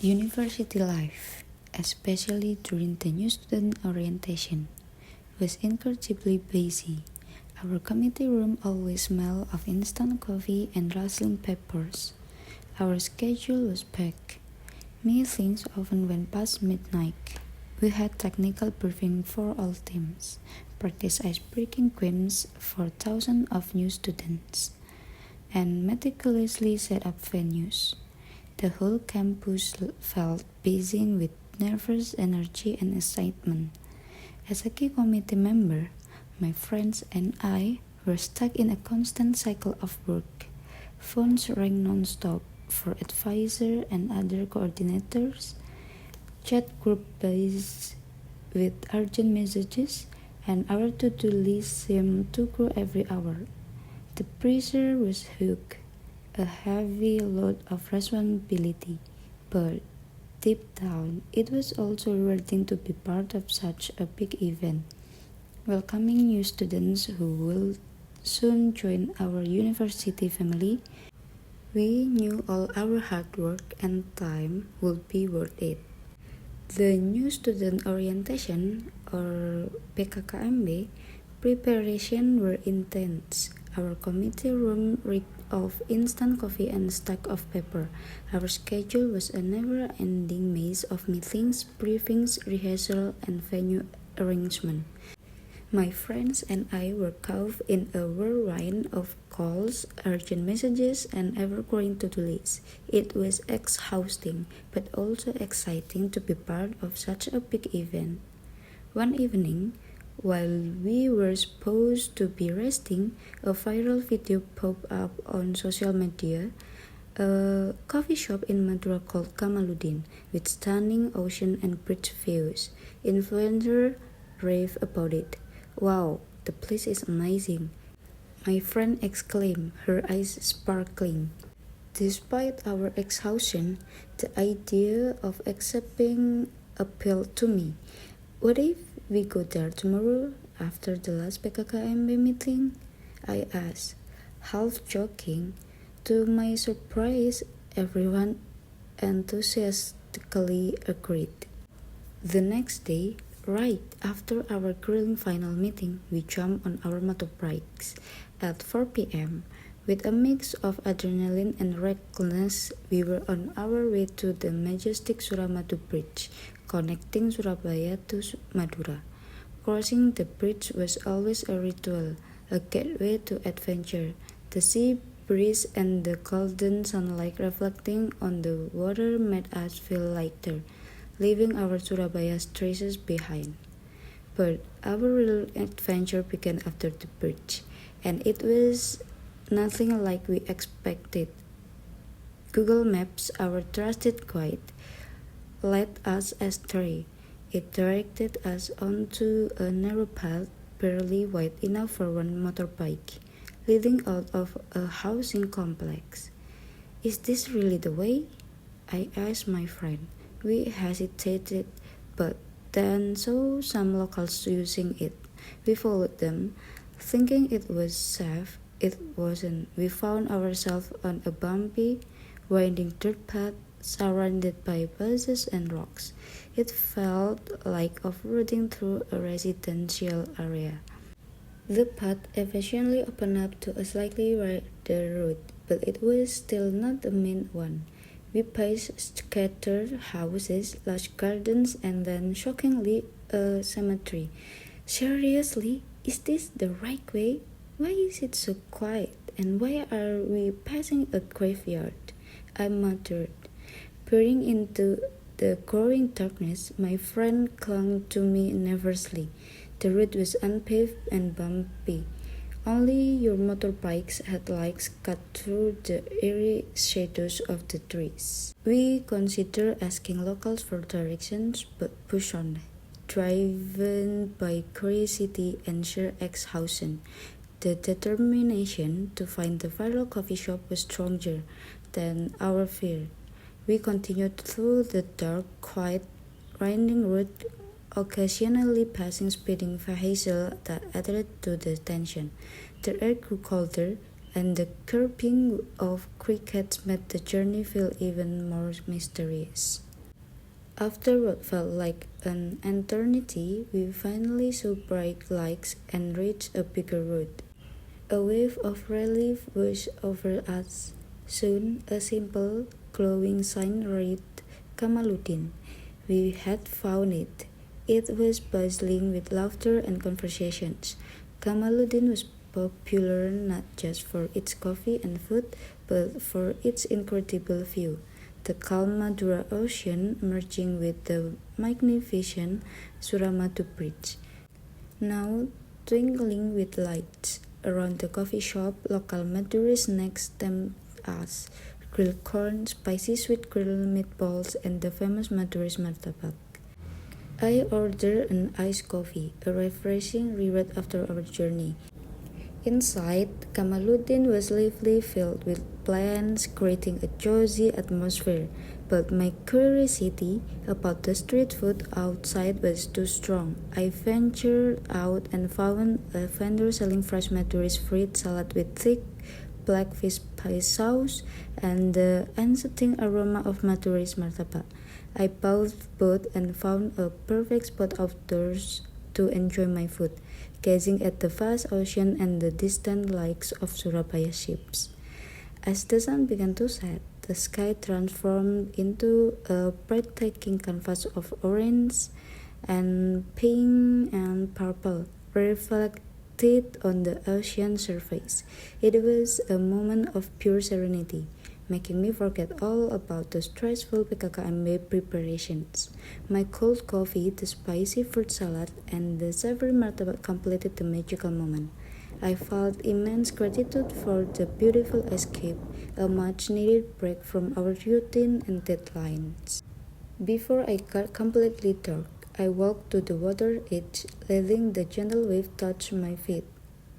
University life, especially during the new student orientation, was incredibly busy. Our committee room always smelled of instant coffee and rustling papers. Our schedule was packed. Meetings often went past midnight. We had technical briefing for all teams, practice icebreaking games for thousands of new students, and meticulously set up venues. The whole campus felt buzzing with nervous energy and excitement. As a key committee member, my friends and I were stuck in a constant cycle of work. Phones rang non-stop for advisors and other coordinators, chat group buzzed with urgent messages, and our to-do list seemed to grow every hour. The pressure was huge, a heavy load of responsibility, but deep down, it was also rewarding to be part of such a big event, welcoming new students who will soon join our university family. We knew all our hard work and time would be worth it. The new student orientation, or PKKMB, preparation were intense. Our committee room reeked of instant coffee and stack of paper. Our schedule was a never-ending maze of meetings, briefings, rehearsal, and venue arrangement. My friends and I were caught in a whirlwind of calls, urgent messages, and ever-growing to-do lists. It was exhausting, but also exciting to be part of such a big event. One evening, while we were supposed to be resting, a viral video popped up on social media. A coffee shop in Madura called Kamaluddin, with stunning ocean and bridge views. Influencers rave about it. "Wow, the place is amazing," my friend exclaimed, her eyes sparkling. Despite our exhaustion, the idea of escaping appealed to me. "What if we go there tomorrow after the last PKKMB meeting?" I asked, half joking. To my surprise, everyone enthusiastically agreed. The next day, right after our grueling final meeting, we jumped on our motorbikes. At 4 p.m., with a mix of adrenaline and recklessness, we were on our way to the majestic Suramadu Bridge, connecting Surabaya to Madura. Crossing the bridge was always a ritual, a gateway to adventure. The sea breeze and the golden sunlight reflecting on the water made us feel lighter, leaving our Surabaya stresses behind. But our real adventure began after the bridge, and it was nothing like we expected. Google Maps, our trusted guide, led us astray. It directed us onto a narrow path barely wide enough for one motorbike, leading out of a housing complex. "Is this really the way?" I asked my friend. We hesitated, but then saw some locals using it. We followed them, thinking it was safe. It wasn't. We found ourselves on a bumpy, winding dirt path surrounded by bushes and rocks. It felt like off-roading through a residential area. The path eventually opened up to a slightly wider road, but it was still not the main one. We passed scattered houses, large gardens, and then, shockingly, a cemetery. "Seriously, is this the right way? Why is it so quiet? And why are we passing a graveyard?" I muttered. Peering into the growing darkness, my friend clung to me nervously. The road was unpaved and bumpy. Only your motorbike's headlights cut through the eerie shadows of the trees. We considered asking locals for directions, but pushed on, driven by curiosity and sheer exhaustion. The determination to find the viral coffee shop was stronger than our fear. We continued through the dark, quiet, winding road, occasionally passing speeding vehicles that added to the tension. The air grew colder and the chirping of crickets made the journey feel even more mysterious. After what felt like an eternity, we finally saw bright lights and reached a bigger road. A wave of relief washed over us. Soon, a simple, glowing sign read Kamaluddin. We had found it. It was bustling with laughter and conversations. Kamaluddin was popular not just for its coffee and food, but for its incredible view. The calm Madura Ocean merging with the magnificent Suramadu Bridge, now twinkling with lights. Around the coffee shop, local Madura snacks tempt us. Grilled corn, spicy sweet grilled meatballs, and the famous Madura's martabak. I ordered an iced coffee, a refreshing reward after our journey. Inside, Kamaluddin was lively, filled with plants, creating a cozy atmosphere. But my curiosity about the street food outside was too strong. I ventured out and found a vendor selling fresh Madura's fruit salad with thick black fish pie sauce and the enchanting aroma of Madura's martabak. I bought both and found a perfect spot outdoors to enjoy my food, gazing at the vast ocean and the distant lights of Surabaya ships. As the sun began to set, the sky transformed into a breathtaking canvas of orange and pink and purple, reflected on the ocean surface. It was a moment of pure serenity, making me forget all about the stressful PKKMB preparations. My cold coffee, the spicy fruit salad, and the savory martabak completed the magical moment. I felt immense gratitude for the beautiful escape, a much-needed break from our routine and deadlines. Before I got completely dark, I walked to the water edge, letting the gentle wave touch my feet.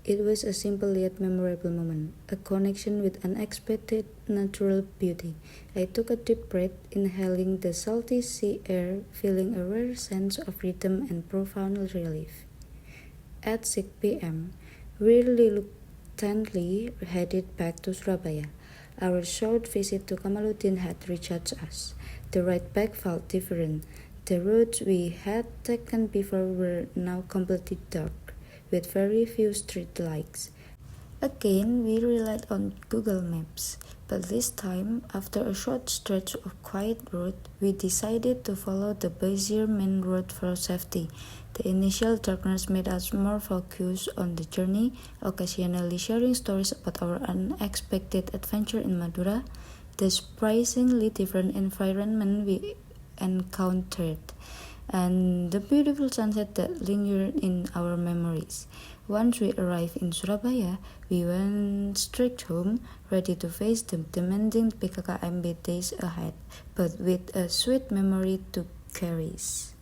It was a simple yet memorable moment, a connection with unexpected natural beauty. I took a deep breath, inhaling the salty sea air, feeling a rare sense of rhythm and profound relief. At 6 p.m., we reluctantly headed back to Surabaya. Our short visit to Kamaluddin had recharged us. The ride back felt different. The roads we had taken before were now completely dark, with very few street lights. Again, we relied on Google Maps, but this time, after a short stretch of quiet road, we decided to follow the busier main road for safety. The initial darkness made us more focused on the journey, occasionally sharing stories about our unexpected adventure in Madura, the surprisingly different environment we encountered, and the beautiful sunset that lingered in our memories. Once we arrived in Surabaya, we went straight home, ready to face the demanding PKKMB days ahead, but with a sweet memory to cherish.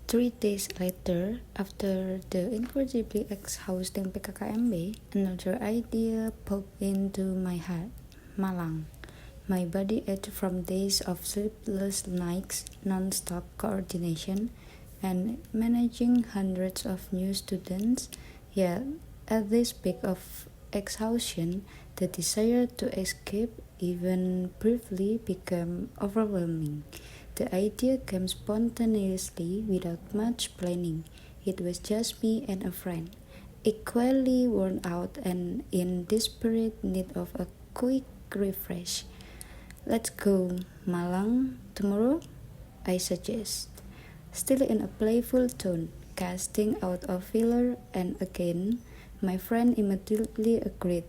3 days later, after the incredibly exhausting PKKMB, another idea popped into my head: Malang. My body ached from days of sleepless nights, non-stop coordination, and managing hundreds of new students. Yet, at this peak of exhaustion, the desire to escape, even briefly, became overwhelming. The idea came spontaneously without much planning. It was just me and a friend, equally worn out and in desperate need of a quick refresh. Let's go, Malang, tomorrow? I suggest, still in a playful tone, casting out a filler, and again, my friend immediately agreed,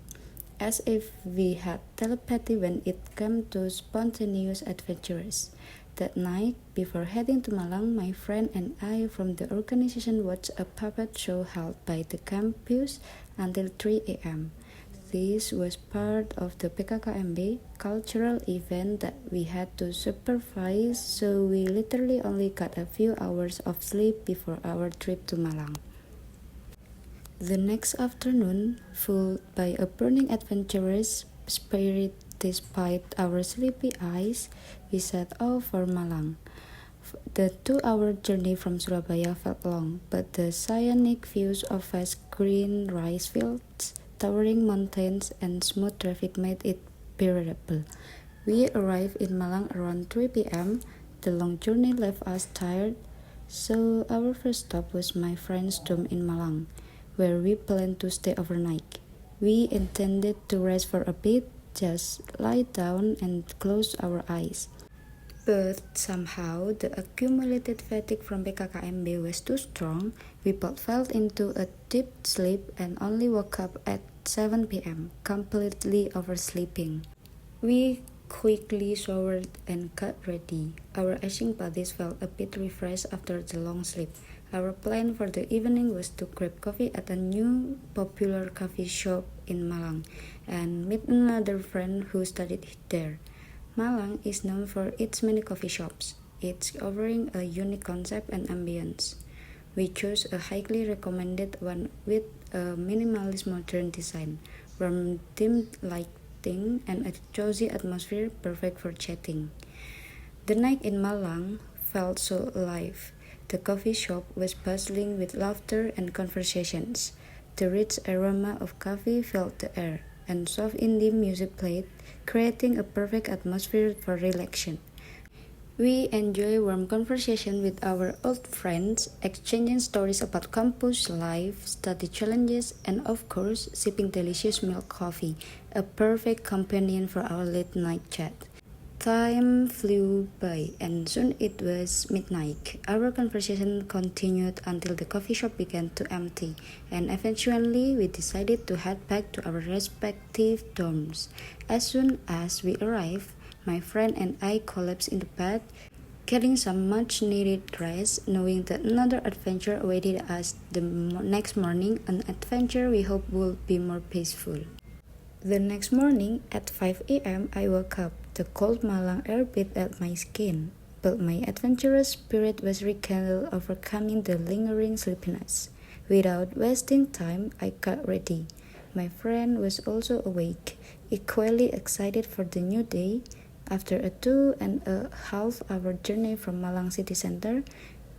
as if we had telepathy when it came to spontaneous adventures. That night, before heading to Malang, my friend and I from the organization watched a puppet show held by the campus until 3 a.m. This was part of the PKKMB cultural event that we had to supervise, so we literally only got a few hours of sleep before our trip to Malang. The next afternoon, fueled by a burning adventurous spirit despite our sleepy eyes, we set off for Malang. The 2-hour journey from Surabaya felt long, but the scenic views of vast green rice fields, towering mountains and smooth traffic made it bearable. We arrived in Malang around 3 p.m. The long journey left us tired, so our first stop was my friend's dorm in Malang, where we planned to stay overnight. We intended to rest for a bit, just lie down and close our eyes. But somehow the accumulated fatigue from PKKMB was too strong. We both fell into a deep sleep and only woke up at 7 p.m., completely oversleeping. We quickly showered and got ready. Our aching bodies felt a bit refreshed after the long sleep. Our plan for the evening was to grab coffee at a new popular coffee shop in Malang and meet another friend who studied there. Malang is known for its many coffee shops, each offering a unique concept and ambience. We chose a highly recommended one with a minimalist modern design, warm dimmed lighting, and a cozy atmosphere perfect for chatting. The night in Malang felt so alive. The coffee shop was bustling with laughter and conversations. The rich aroma of coffee filled the air, and soft indie music played, creating a perfect atmosphere for relaxation. We enjoy warm conversation with our old friends, exchanging stories about campus life, study challenges, and of course, sipping delicious milk coffee, a perfect companion for our late night chat. Time flew by, and soon it was midnight. Our conversation continued until the coffee shop began to empty, and eventually we decided to head back to our respective dorms. As soon as we arrived, my friend and I collapsed into bed, getting some much-needed rest, knowing that another adventure awaited us the next morning, an adventure we hope will be more peaceful. The next morning, at 5 a.m., I woke up. The cold Malang air beat at my skin, but my adventurous spirit was rekindled, overcoming the lingering sleepiness. Without wasting time, I got ready. My friend was also awake, equally excited for the new day. After a 2.5-hour journey from Malang city center,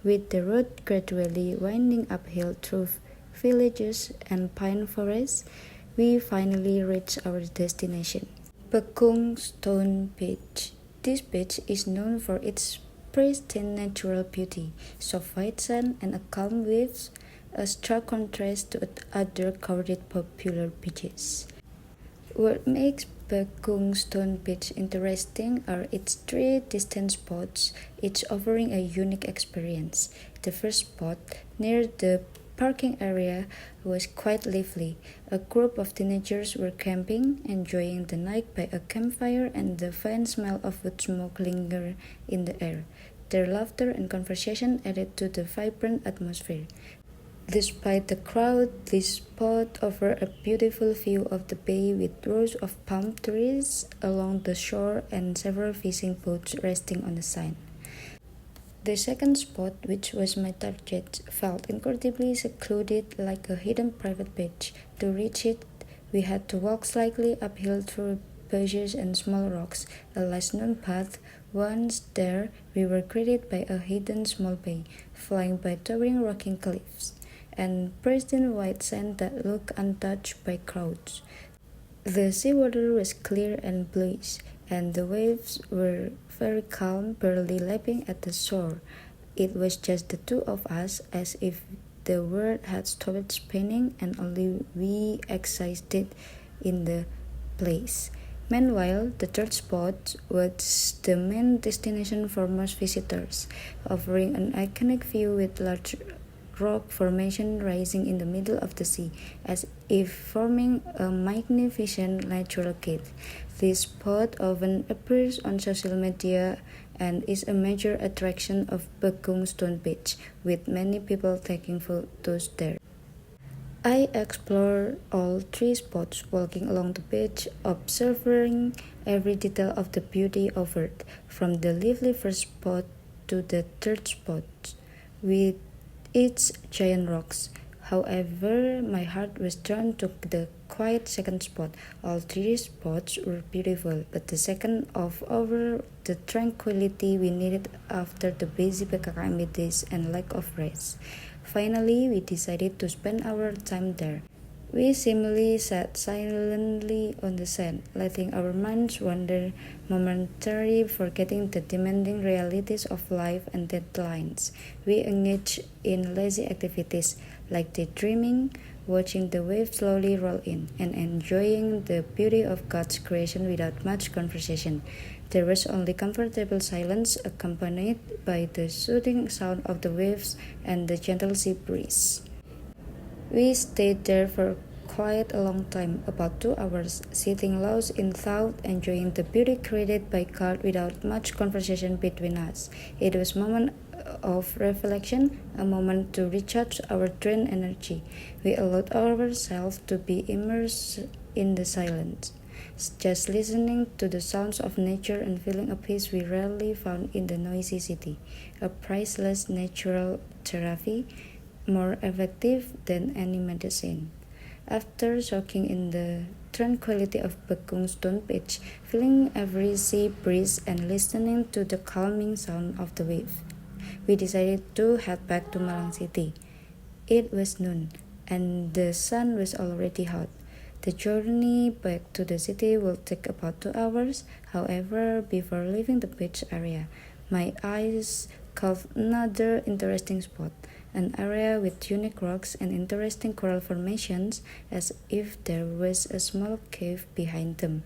with the road gradually winding uphill through villages and pine forests, we finally reached our destination, Bekung Stone Beach. This beach is known for its pristine natural beauty, soft white sand, and a calm waves, a stark contrast to other crowded popular beaches. What makes Bekung Stone Beach interesting are its three distinct spots, each offering a unique experience. The first spot, near the parking area, was quite lively. A group of teenagers were camping, enjoying the night by a campfire, and the faint smell of wood smoke lingered in the air. Their laughter and conversation added to the vibrant atmosphere. Despite the crowd, this spot offered a beautiful view of the bay with rows of palm trees along the shore and several fishing boats resting on the side. The second spot, which was my target, felt incredibly secluded, like a hidden private beach. To reach it, we had to walk slightly uphill through bushes and small rocks, a less-known path. Once there, we were greeted by a hidden small bay, flanked by towering rocking cliffs, and pristine white sand that looked untouched by crowds. The seawater was clear and bluish, and the waves were very calm, barely lapping at the shore. It was just the two of us, as if the world had stopped spinning and only we existed in the place. Meanwhile, the third spot was the main destination for most visitors, offering an iconic view with large rock formation rising in the middle of the sea, as if forming a magnificent natural gate. This spot often appears on social media and is a major attraction of Bekung Stone Beach, with many people taking photos there. I explored all three spots, walking along the beach, observing every detail of the beauty offered, from the lively first spot to the third spot, with its giant rocks. However, my heart was drawn to the quiet second spot. All three spots were beautiful, but the second offered the tranquility we needed after the busy PKKMB days and lack of rest. Finally, we decided to spend our time there. We simply sat silently on the sand, letting our minds wander momentarily, forgetting the demanding realities of life and deadlines. We engaged in lazy activities like daydreaming, watching the waves slowly roll in, and enjoying the beauty of God's creation without much conversation. There was only comfortable silence, accompanied by the soothing sound of the waves and the gentle sea breeze. We stayed there for quite a long time, about 2 hours, sitting lost in thought, enjoying the beauty created by God without much conversation between us. It was a moment of reflection, a moment to recharge our drained energy. We allowed ourselves to be immersed in the silence, just listening to the sounds of nature and feeling a peace we rarely found in the noisy city, a priceless natural therapy, more effective than any medicine. After soaking in the tranquility of Bekung Stone Beach, feeling every sea breeze and listening to the calming sound of the wave, we decided to head back to Malang City. It was noon, and the sun was already hot. The journey back to the city will take about 2 hours. However, before leaving the beach area, my eyes caught another interesting spot, an area with unique rocks and interesting coral formations, as if there was a small cave behind them.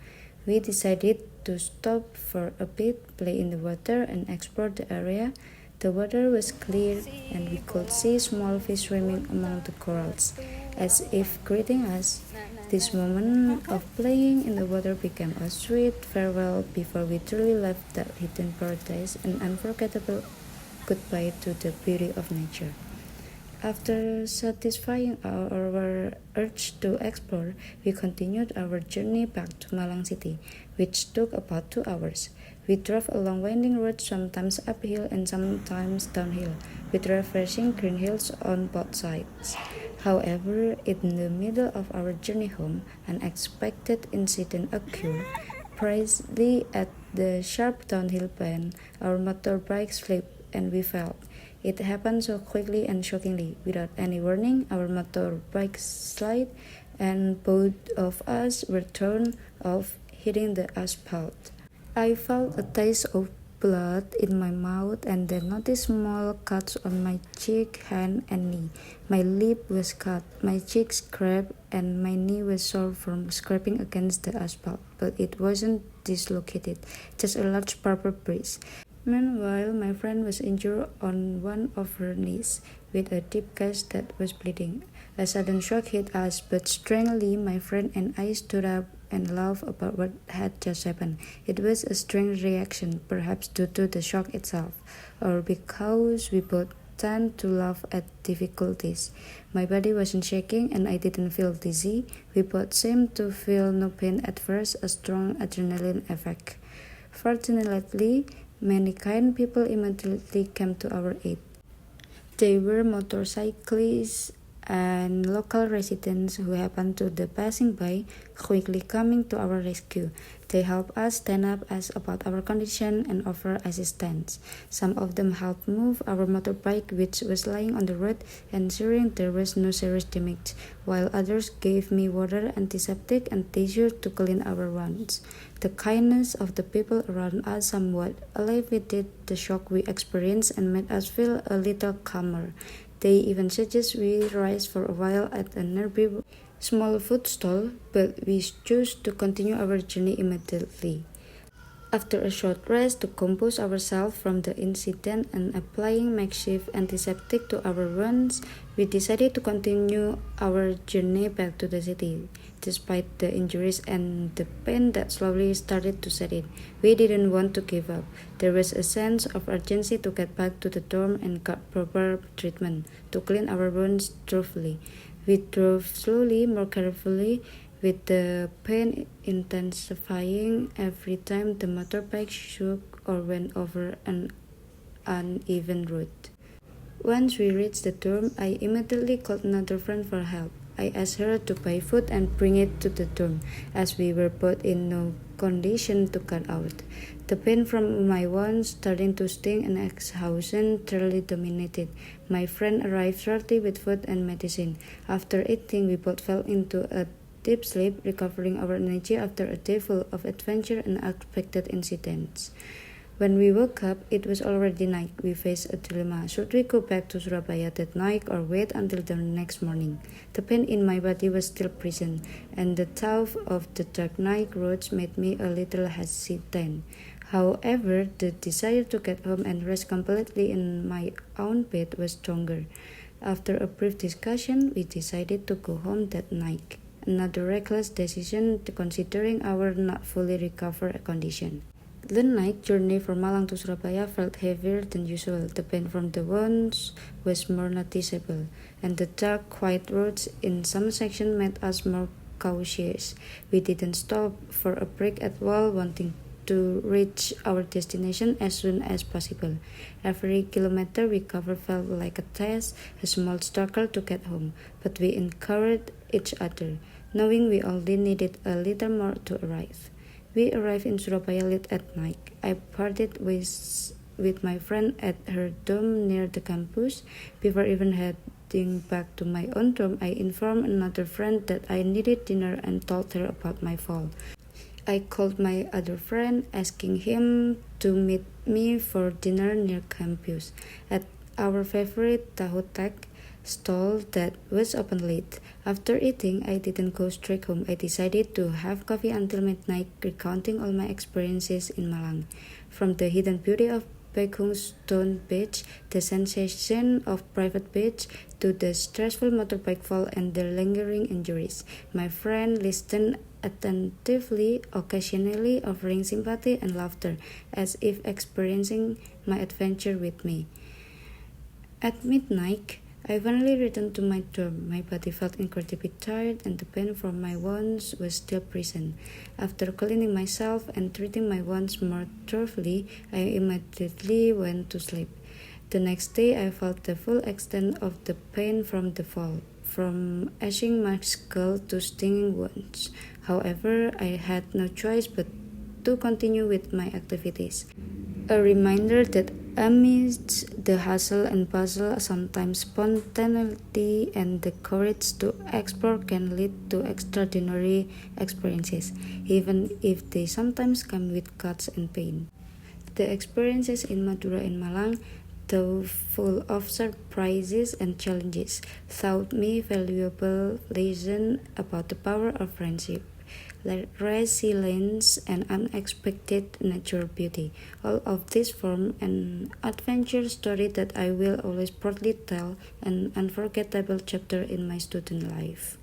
We decided to stop for a bit, play in the water, and explore the area. The water was clear, and we could see small fish swimming among the corals, as if greeting us. This moment of playing in the water became a sweet farewell before we truly left that hidden paradise, an unforgettable goodbye to the beauty of nature. After satisfying our urge to explore, we continued our journey back to Malang City, which took about 2 hours. We drove along winding roads, sometimes uphill and sometimes downhill, with refreshing green hills on both sides. However, in the middle of our journey home, an unexpected incident occurred. Precisely at the sharp downhill bend, our motorbike slipped and we fell. It happened so quickly and shockingly. Without any warning, our motorbike slid, and both of us were thrown off, hitting the asphalt. I felt a taste of blood in my mouth and then noticed small cuts on my cheek, hand, and knee. My lip was cut, my cheek scraped, and my knee was sore from scraping against the asphalt, but it wasn't dislocated, just a large purple bruise. Meanwhile, my friend was injured on one of her knees, with a deep gash that was bleeding. A sudden shock hit us, but strangely, my friend and I stood up and laughed about what had just happened. It was a strange reaction, perhaps due to the shock itself, or because we both tend to laugh at difficulties. My body wasn't shaking and I didn't feel dizzy. We both seemed to feel no pain at first, a strong adrenaline effect. Fortunately, many kind people immediately came to our aid. They were motorcyclists and local residents who happened to be passing by, quickly coming to our rescue. They helped us stand up, asked about our condition, and offered assistance. Some of them helped move our motorbike, which was lying on the road, ensuring there was no serious damage, while others gave me water, antiseptic, and tissue to clean our wounds. The kindness of the people around us somewhat alleviated the shock we experienced and made us feel a little calmer. They even suggested we rest for a while at a nearby small food stall, but we chose to continue our journey immediately. After a short rest to compose ourselves from the incident and applying makeshift antiseptic to our wounds, we decided to continue our journey back to the city. Despite the injuries and the pain that slowly started to set in, we didn't want to give up. There was a sense of urgency to get back to the dorm and get proper treatment, to clean our wounds thoroughly. We drove slowly, more carefully, with the pain intensifying every time the motorbike shook or went over an uneven road. Once we reached the dorm, I immediately called another friend for help. I asked her to buy food and bring it to the dorm, as we were both in no condition to cut out. The pain from my wounds starting to sting and exhaustion thoroughly dominated. My friend arrived shortly with food and medicine. After eating, we both fell into a deep sleep, recovering our energy after a day full of adventure and unexpected incidents. When we woke up, it was already night. We faced a dilemma. Should we go back to Surabaya that night or wait until the next morning? The pain in my body was still present, and the thought of the dark night roads made me a little hesitant. However, the desire to get home and rest completely in my own bed was stronger. After a brief discussion, we decided to go home that night. Another reckless decision considering our not fully recovered condition. The night journey from Malang to Surabaya felt heavier than usual. The pain from the wounds was more noticeable, and the dark, quiet roads in some sections made us more cautious. We didn't stop for a break at all, wanting to reach our destination as soon as possible. Every kilometer we covered felt like a test, a small struggle to get home, but we encouraged each other, knowing we only needed a little more to arrive. We arrived in Surabaya late at night. I parted with my friend at her dorm near the campus. Before even heading back to my own dorm, I informed another friend that I needed dinner and told her about my fall. I called my other friend, asking him to meet me for dinner near campus at our favorite tahu tek stall that was open late. After eating, I didn't go straight home. I decided to have coffee until midnight, recounting all my experiences in Malang. From the hidden beauty of Bekung Stone Beach, the sensation of private beach, to the stressful motorbike fall and the lingering injuries. My friend listened attentively, occasionally offering sympathy and laughter, as if experiencing my adventure with me. At midnight, I finally returned to my dorm. My body felt incredibly tired and the pain from my wounds was still present. After cleaning myself and treating my wounds more thoroughly, I immediately went to sleep. The next day, I felt the full extent of the pain from the fall, from etching my skull to stinging wounds. However, I had no choice but to continue with my activities. A reminder that amidst the hustle and bustle, sometimes spontaneity and the courage to explore can lead to extraordinary experiences, even if they sometimes come with cuts and pain. The experiences in Madura and Malang, though full of surprises and challenges, taught me valuable lessons about the power of friendship, resilience, and unexpected natural beauty. All of this form an adventure story that I will always proudly tell, an unforgettable chapter in my student life.